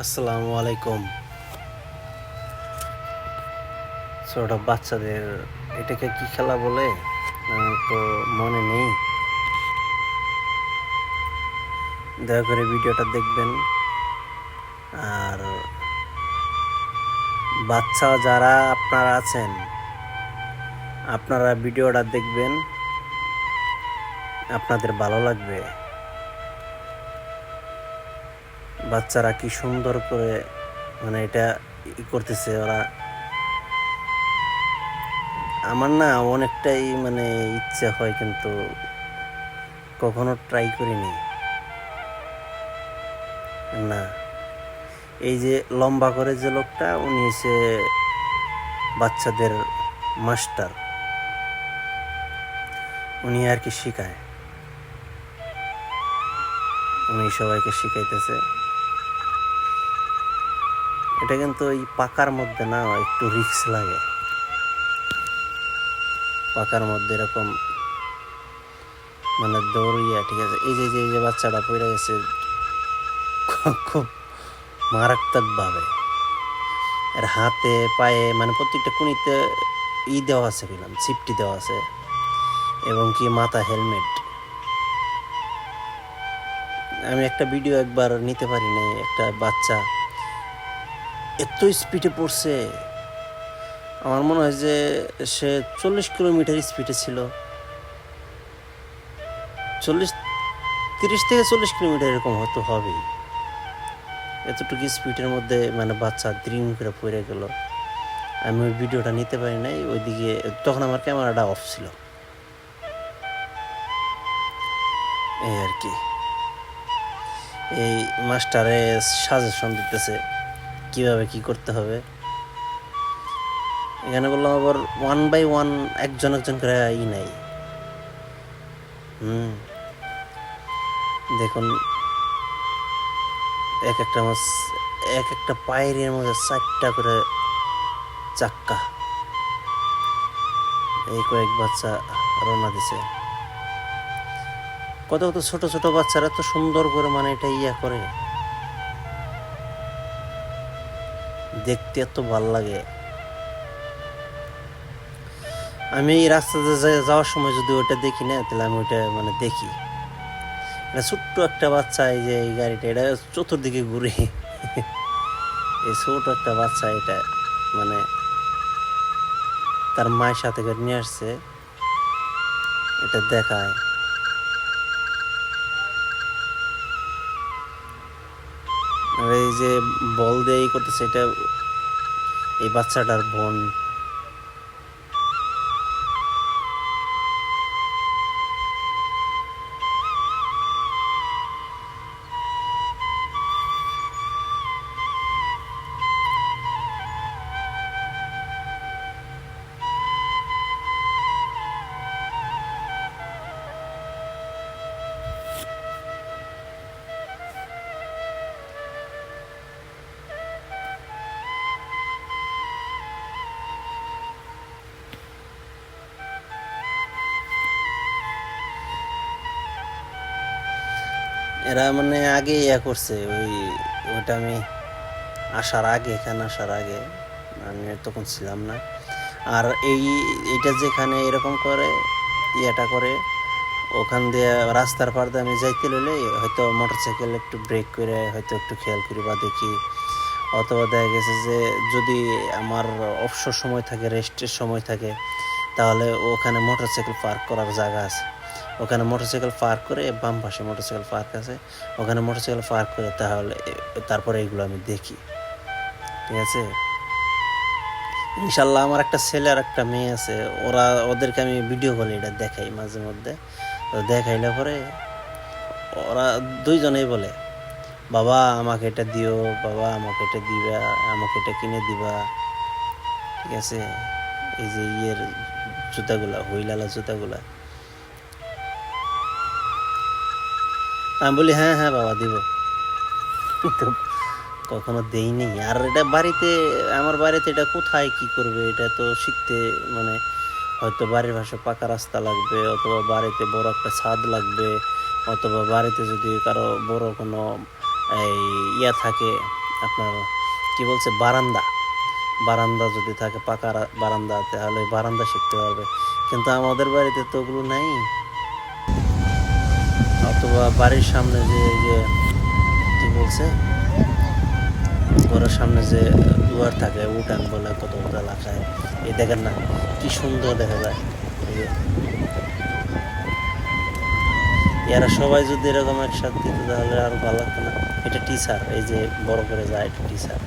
আসসালামু আলাইকুম। ছোট বাচ্চাদের এটাকে কি খেলা বলে তো মনে নেই। দয়া করে ভিডিওটা দেখবেন। আর বাচ্চা যারা আপনারা আছেন, আপনারা ভিডিওটা দেখবেন, আপনাদের ভালো লাগবে। বাচ্চারা কি সুন্দর করে এটা করতেছে ওরা। আমার না অনেকটাই ইচ্ছে হয়, কিন্তু কখনো ট্রাই করিনি। না, এই যে লম্বা করে যে লোকটা, উনি এসে বাচ্চাদের মাস্টার, উনি আর কি শিখায়, উনি সবাইকে শিখাইতেছে। এটা কিন্তু এই পাকার মধ্যে না, একটু রিস্ক লাগে। পাকার মধ্যে এরকম দৌড়িয়া, ঠিক আছে, এই যে বাচ্চাটা পড়ে গেছে খুব মারাত্মক ভাবে। এর হাতে পায়ে প্রত্যেকটা কুনিতে দেওয়া আছে, সিফটি দেওয়া আছে, এবং কি মাথা হেলমেট। আমি একটা ভিডিও একবার নিতে পারি নাই, একটা বাচ্চা এত স্পিডে পড়ছে, আমার মনে হয় যে সে 40 কিলোমিটার স্পিডে ছিল। 30 থেকে 40 কিলোমিটার এরকম হয়তো হবেই। এতটুকু স্পিডের মধ্যে বাচ্চা দ্রিম করে পড়ে গেল। আমি ওই ভিডিওটা নিতে পারি নাই, ওইদিকে তখন আমার ক্যামেরাটা অফ ছিল। এই আর কি, এই মাস্টারে সাজেশন দিতেছে কিভাবে কি করতে হবে। এখানে বললাম আবার 1 বাই 1 একজন একজন করে নাই। দেখুন, এক একটা পায়ের মধ্যে 4টা করে চাক্কা। এই কয়েক বাচ্চা রওনা দিছে। কত কত ছোট ছোট বাচ্চারা এত সুন্দর করে এটা করে, দেখতে এত ভাল লাগে। আমি এই রাস্তাতে যাওয়ার সময় যদি ওইটা দেখি না, তাহলে আমি ওইটা দেখি। এটা ছোট্ট একটা বাচ্চা, এই যে এই গাড়িটা, এটা চতুর্দিকে ঘুরে এই ছোট একটা বাচ্চা, এটা তার মায়ের সাথে করে নিয়ে আসছে, এটা দেখায়। আর এই যে বল দিয়ে করতেছে, এটা এই বাচ্চাটার বোন। এরা আগে করছে, ওইটা আমি এখানে আসার আগে আমি তখন ছিলাম না। আর এইটা যেখানে এরকম করে করে, ওখান দিয়ে রাস্তার পার দিয়ে আমি যাইতে লইলে হয়তো মোটরসাইকেল একটু ব্রেক করে হয়তো একটু খেয়াল করি বা দেখি, অথবা দেখা গেছে যে যদি আমার অবসর সময় থাকে, রেস্টের সময় থাকে, তাহলে ওখানে মোটরসাইকেল পার্ক করার জায়গা আছে। ওখানে মোটরসাইকেল পার্ক করে, বাম পাশে মোটরসাইকেল পার্ক আছে, ওখানে মোটরসাইকেল পার্ক করে তারপরে এগুলো আমি দেখি। ঠিক আছে, ইনশাল্লাহ আমার একটা ছেলে আর একটা মেয়ে আছে, ওদেরকে আমি ভিডিও কলে এটা দেখাই মাঝে মধ্যে। তো দেখাইলে পরে ওরা দুইজনেই বলে, বাবা আমাকে এটা দিও, বাবা আমাকে এটা দিবা, আমাকে এটা কিনে দিবা। ঠিক আছে, এই যে জুতাগুলা, হুইলালা জুতাগুলা। আমি বলি হ্যাঁ হ্যাঁ বাবা দিব, তো কখনো দেইনি। আর এটা আমার বাড়িতে এটা কোথায় কি করবে, এটা তো শিখতে হয়তো বাড়ির পাশে পাকা রাস্তা লাগবে, অথবা বাড়িতে বড় একটা ছাদ লাগবে, অথবা বাড়িতে যদি কারো বড় কোনো থাকে, আপনার কি বলছে বারান্দা, বারান্দা যদি থাকে পাকা বারান্দা, তাহলে বারান্দা শিখতে পারবে। কিন্তু আমাদের বাড়িতে তো ওগুলো নেই। অথবা বাড়ির সামনে যে এই যে কি বলছে, ঘরের সামনে যে দুয়ার থাকে, উঠান বলে কত কত এলাকায়, এই দেখেন না কি সুন্দর দেখা যায়। এই যে এরা সবাই যদি এরকম একসাথে দিত তাহলে আর ভালো লাগতো না। এটা টিচার, এই যে বড় করে যায়, এটা টিচার।